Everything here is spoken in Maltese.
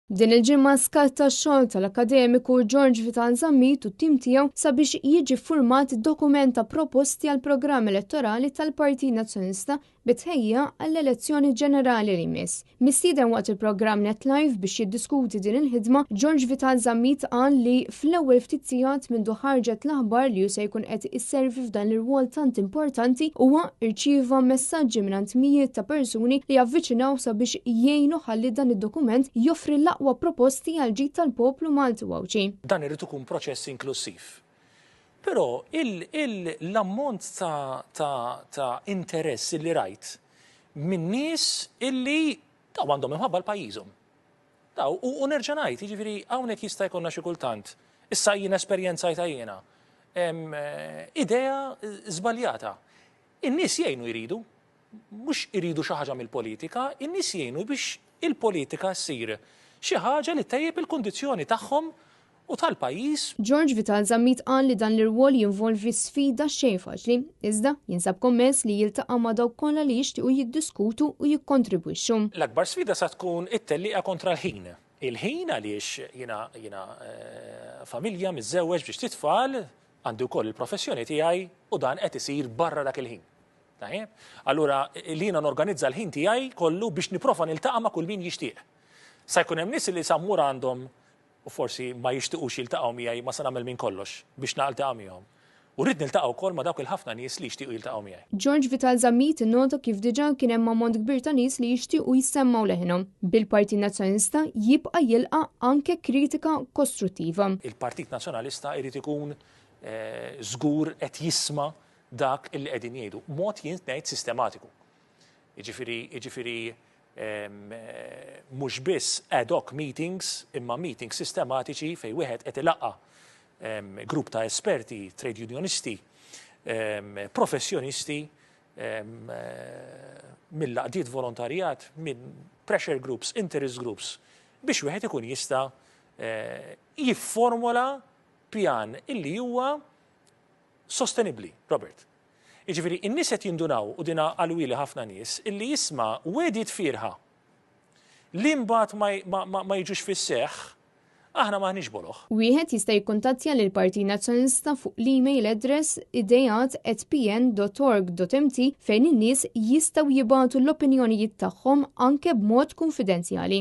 Din il-ġimgħa skatta x-xogħol tal-akademiku George Vital Zammit u t-tim tiegħu sabiex jiġi ffurmat dokument ta' proposti għal programm elettorali tal-Partit Nazzjonalista bitħejja għall-elezzjoni ġenerali li jmiss. Mistieden waqt il-programm NetLive biex jiddiskuti din il-ħidma, George Vital Zammit qal li fl-ewwel ftit sigħat mindu ħarġet l-aħbar li hu se jkun qed isservi f'dan ir-rwol tant importanti huwa rċieva messaġġi mingħand mijiet ta' persuni li javviċinaw sabiex jgħinu ħalli dan id-dokument joffri l-aqwa proposti għal ġid tal-poplu Malti Wawċi. Dan irid ikun proċess inklusiv. Però l-ammont ta' interess li rajt minn nies illi daw għandhom imħabba l-pajjiżhom. U nerġa' ngħid, jiġifieri hawnhekk jista' jkollna xi kultant. Issa jien esperjenzajta jiena. Idea żbaljata. In-nies jgħinu jridu, mhux iridu xi ħaġa mill-politika, in-nies jgħinu biex il-politika ssir xi ħaġa li tejjeb il-kundizzjoni tagħhom u tal-pajjiż. George Vital Zammit qal li dan l-irwol jinvolvi sfida xejn faċli, iżda jinsab kommess li jiltaqa' ma' dawk kollha li jixtiequ jiddiskutu u jikkontribwixxu. L-akbar sfida sa tkun it-tellieqa kontra l-ħin. Il-ħin għaliex jiena familja miżżewweġ biex titfal għandi wkoll il-professjoni tiegħi u dan qed isir barra dak il-ħin. Allura li jiena norganizza l-ħin tiegħi kollu biex nipprova niltaqa' ma' kull min jixtieq. Sa jkun hemm nies li sammur għandhom u forsi ma jixtiequx jiltaqgħu miegħi ma se nagħmel minn kollox biex naltaqa' miegħhom. U rrid niltaqgħu wkoll ma' dawk il-ħafna nies li jixtiequ jiltaqgħu miegħi. George Vital Zammit innota kif diġà kien hemm ammont kbir ta' nies li jixtiequ jissemmaw leħinhom. Bil-Partit Nazzjonalista jibqa' jilqa' anke kritika kostruttiva. Il-Partit Nazzjonalista jrid ikun żgur qed jisma' dak illi qegħdin jgħidu, mod jien ngħid sistematiku. Jiġifieri mhux biss ad hoc meetings, imma meetings sistematiċi fejn wieħed qed ilaqqa' grupp ta' esperti, trade unionisti, professjonisti, mill-laqdiet volontarjat, minn pressure groups, interest groups, biex wieħed ikun jista' jifformula pjan illi huwa sostenibbli, Robert. Jiġifieri in-nies qed jindunaw u dina qalwili ħafna nies illi jisma' wedit firħa li mbagħad ma jiġux fis-seħħ aħna m'aħniex boloħ. Wieħed jista' jikkuntattja lil Partit Nazzjonalista fuq l-email address idejat@pn.org.mt fejn in-nies jistgħu jibgħatu l-opinjonijiet tagħhom anke b'mod konfidenzjali.